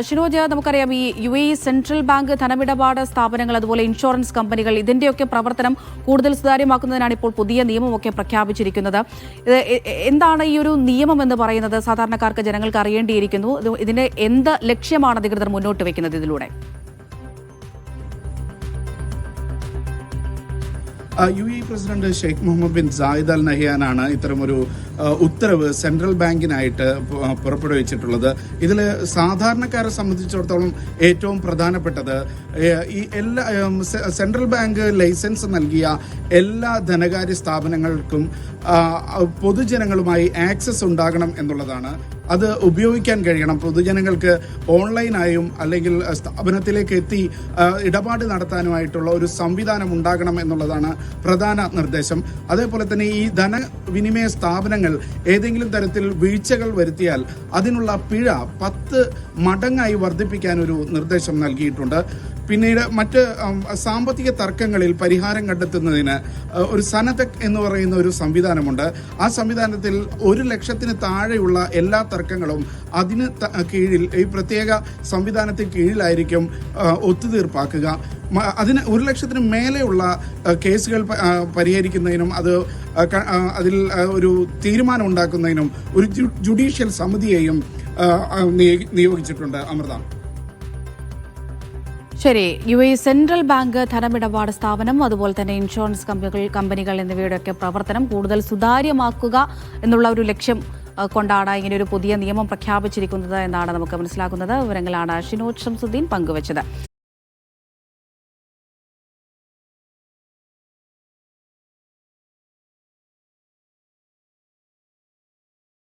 ഷിനോജ്, നമുക്കറിയാം ഈ UAE central bank ധനമിടപാട് സ്ഥാപനങ്ങൾ അതുപോലെ ഇൻഷുറൻസ് കമ്പനികൾ ഇതിന്റെയൊക്കെ പ്രവർത്തനം കൂടുതൽ സുതാര്യമാക്കുന്നതിനാണ് ഇപ്പോൾ പുതിയ നിയമമൊക്കെ പ്രഖ്യാപിച്ചിരിക്കുന്നത്. എന്താണ് ഈ ഒരു നിയമം എന്ന് പറയുന്നത്? സാധാരണക്കാർക്ക് ജനങ്ങൾക്ക് അറിയേണ്ടിയിരിക്കുന്നു. ഇതിന്റെ എന്ത് ലക്ഷ്യമാണ് അധികൃതർ മുന്നോട്ട് വെക്കുന്നത് ഇതിലൂടെ? UAE president Sheikh Mohammed bin Zayed Al നഹ്യാനാണ് ഇത്തരമൊരു ഉത്തരവ് സെൻട്രൽ ബാങ്കിനായിട്ട് പുറപ്പെടുവിച്ചിട്ടുള്ളത്. ഇതിൽ സാധാരണക്കാരെ സംബന്ധിച്ചിടത്തോളം ഏറ്റവും പ്രധാനപ്പെട്ടത് ഈ എല്ലാ സെൻട്രൽ ബാങ്ക് ലൈസൻസ് നൽകിയ എല്ലാ ധനകാര്യ സ്ഥാപനങ്ങൾക്കും പൊതുജനങ്ങളുമായി ആക്സസ് ഉണ്ടാകണം എന്നുള്ളതാണ്. അത് ഉപയോഗിക്കാൻ കഴിയണം. പൊതുജനങ്ങൾക്ക് ഓൺലൈനായും അല്ലെങ്കിൽ സ്ഥാപനത്തിലേക്ക് എത്തി ഇടപാട് നടത്താനുമായിട്ടുള്ള ഒരു സംവിധാനം ഉണ്ടാകണം എന്നുള്ളതാണ് പ്രധാന നിർദ്ദേശം. അതേപോലെ തന്നെ ഈ ധനവിനിമയ സ്ഥാപനങ്ങൾ ഏതെങ്കിലും തരത്തിൽ വീഴ്ചകൾ വരുത്തിയാൽ അതിനുള്ള പിഴ 10 മടങ്ങായി വർദ്ധിപ്പിക്കാൻ ഒരു നിർദ്ദേശം നൽകിയിട്ടുണ്ട്. പിന്നീട് മറ്റ് സാമ്പത്തിക തർക്കങ്ങളിൽ പരിഹാരം കണ്ടെത്തുന്നതിന് ഒരു സനതക് എന്ന് പറയുന്ന ഒരു സംവിധാനമുണ്ട്. ആ സംവിധാനത്തിൽ 1 ലക്ഷത്തിന് താഴെയുള്ള എല്ലാ തർക്കങ്ങളും അതിന് കീഴിൽ ഈ പ്രത്യേക സംവിധാനത്തിന് കീഴിലായിരിക്കും ഒത്തുതീർപ്പാക്കുക. അതിന് 1 ലക്ഷത്തിന് മേലെയുള്ള കേസുകൾ പരിഹരിക്കുന്നതിനും അതിൽ ഒരു തീരുമാനം ഉണ്ടാക്കുന്നതിനും ഒരു ജുഡീഷ്യൽ സമിതിയെയും നിയോഗിച്ചിട്ടുണ്ട്. അമൃത. ശരി, UAE സെൻട്രൽ ബാങ്ക് ധനമിടപാട് സ്ഥാപനം അതുപോലെ തന്നെ ഇൻഷുറൻസ് കമ്പനികൾ എന്നിവയുടെയൊക്കെ പ്രവർത്തനം കൂടുതൽ സുതാര്യമാക്കുക എന്നുള്ള ഒരു ലക്ഷ്യം കൊണ്ടാണ് ഇങ്ങനെ ഒരു പുതിയ നിയമം പ്രഖ്യാപിച്ചിരിക്കുന്നത് എന്നാണ് നമുക്ക് മനസ്സിലാക്കുന്നത്. വിവരങ്ങളാണ് ഷിനോജ് ഷംസുദ്ദീൻ പങ്കുവച്ചത്.